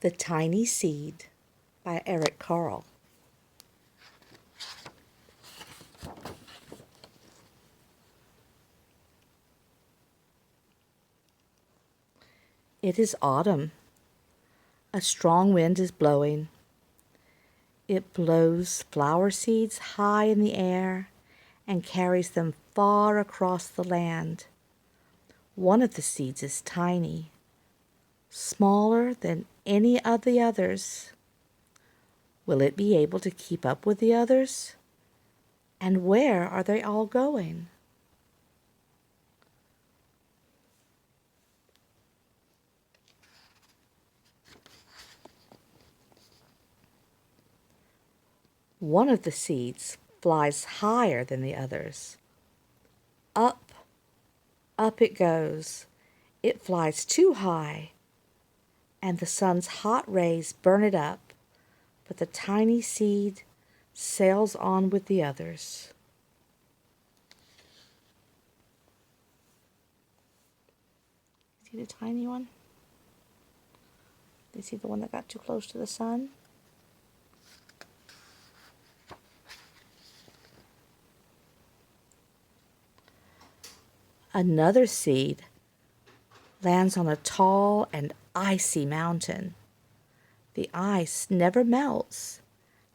The Tiny Seed by Eric Carle. It is autumn. A strong wind is blowing. It blows flower seeds high in the air and carries them far across the land. One of the seeds is tiny, smaller than any of the others. Will it be able to keep up with the others? And where are they all going? One of the seeds flies higher than the others. Up, up it goes. It flies too high, and the sun's hot rays burn it up, but the tiny seed sails on with the others. See the tiny one? Do you see the one that got too close to the sun? Another seed lands on a tall and icy mountain. The ice never melts,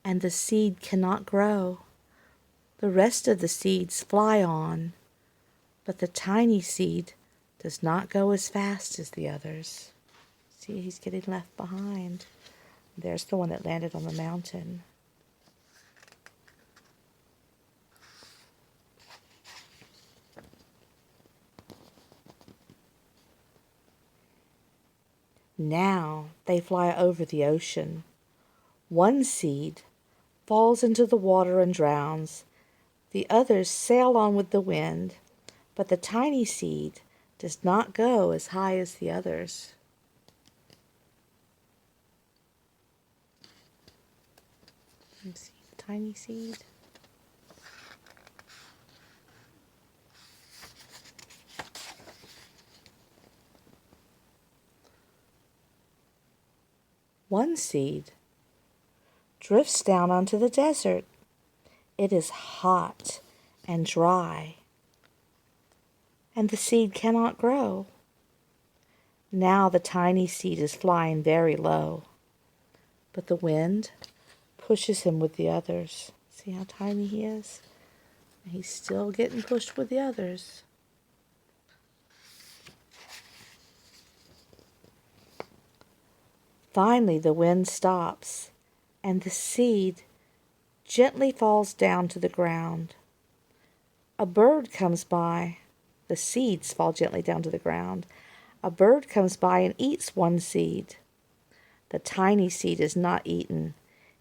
and the seed cannot grow. The rest of the seeds fly on, but the tiny seed does not go as fast as the others. See, he's getting left behind. There's the one that landed on the mountain. Now they fly over the ocean. One seed falls into the water and drowns. The others sail on with the wind, but the tiny seed does not go as high as the others. You see the tiny seed? One seed drifts down onto the desert. It is hot and dry, and the seed cannot grow. Now the tiny seed is flying very low, but the wind pushes him with the others. See how tiny he is? He's still getting pushed with the others. Finally, the wind stops, and the seed gently falls down to the ground. A bird comes by. The seeds fall gently down to the ground. A bird comes by and eats one seed. The tiny seed is not eaten.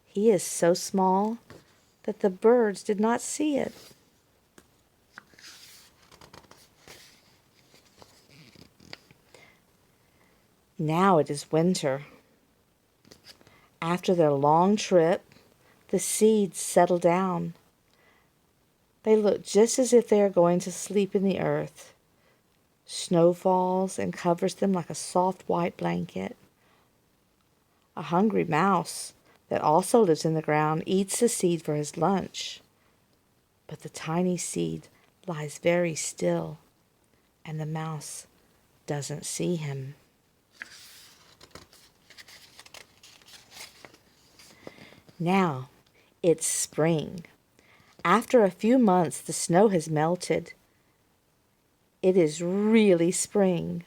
He is so small that the birds did not see it. Now it is winter. After their long trip, the seeds settle down. They look just as if they are going to sleep in the earth. Snow falls and covers them like a soft white blanket. A hungry mouse that also lives in the ground eats the seed for his lunch. But the tiny seed lies very still, and the mouse doesn't see him. Now, it's spring. After a few months, the snow has melted. It is really spring.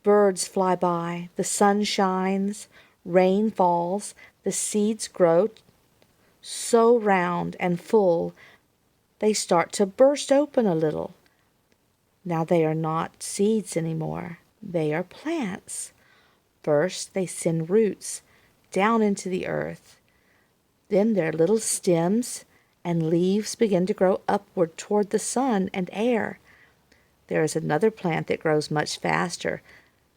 Birds fly by, the sun shines, rain falls, the seeds grow so round and full they start to burst open a little. Now they are not seeds anymore. They are plants. First, they send roots down into the earth. Then their little stems and leaves begin to grow upward toward the sun and air. There is another plant that grows much faster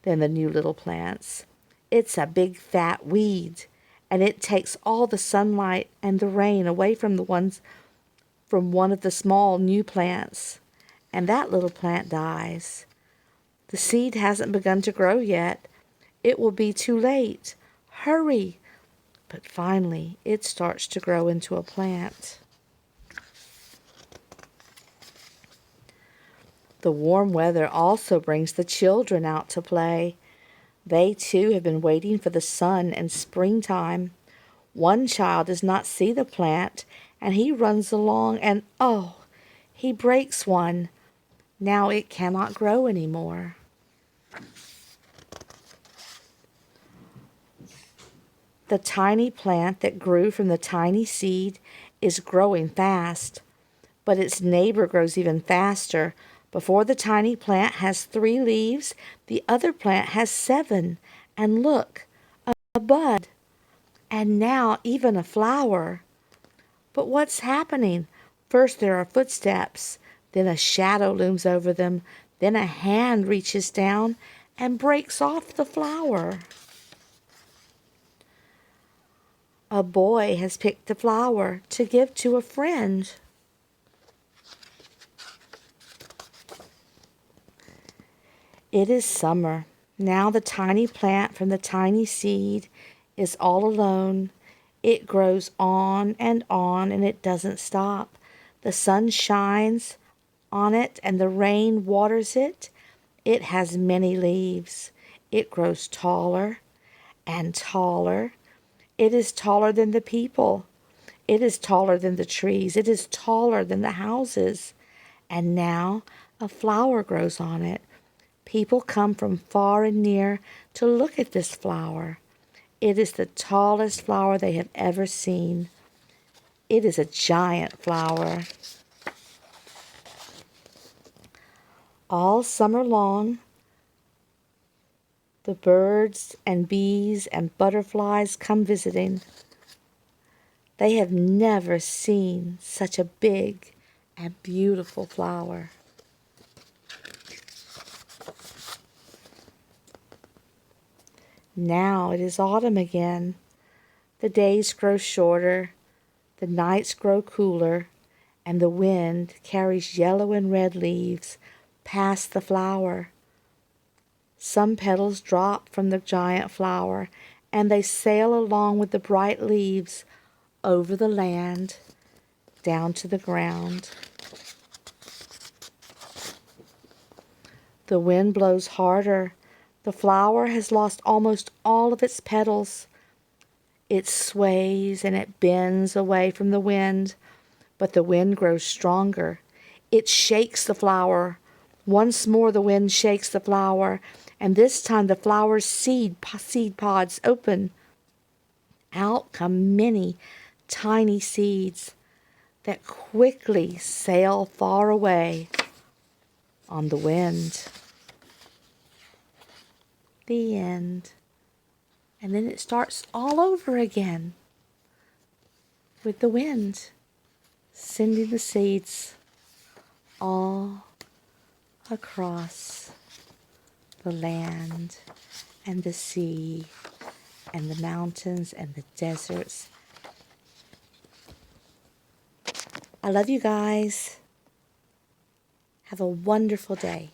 than the new little plants. It's a big fat weed, and it takes all the sunlight and the rain away from one of the small new plants, and that little plant dies. The seed hasn't begun to grow yet. It will be too late. Hurry! But finally, it starts to grow into a plant. The warm weather also brings the children out to play. They too have been waiting for the sun and springtime. One child does not see the plant, and he runs along and oh, he breaks one. Now it cannot grow anymore. The tiny plant that grew from the tiny seed is growing fast, but its neighbor grows even faster. Before the tiny plant has 3 leaves, the other plant has 7. And look, a bud, and now even a flower. But what's happening? First there are footsteps, then a shadow looms over them, then a hand reaches down and breaks off the flower. A boy has picked the flower to give to a friend. It is summer. Now the tiny plant from the tiny seed is all alone. It grows on, and it doesn't stop. The sun shines on it, and the rain waters it. It has many leaves. It grows taller and taller. It is taller than the people. It is taller than the trees. It is taller than the houses. And now a flower grows on it. People come from far and near to look at this flower. It is the tallest flower they have ever seen. It is a giant flower. All summer long, the birds and bees and butterflies come visiting. They have never seen such a big and beautiful flower. Now it is autumn again. The days grow shorter, the nights grow cooler, and the wind carries yellow and red leaves past the flower. Some petals drop from the giant flower, and they sail along with the bright leaves over the land, down to the ground. The wind blows harder. The flower has lost almost all of its petals. It sways and it bends away from the wind, but the wind grows stronger. It shakes the flower. Once more the wind shakes the flower, and this time the flower's seed pods open. Out come many tiny seeds that quickly sail far away on the wind. The end. And then it starts all over again with the wind sending the seeds all across the land and the sea and the mountains and the deserts. I love you guys. Have a wonderful day.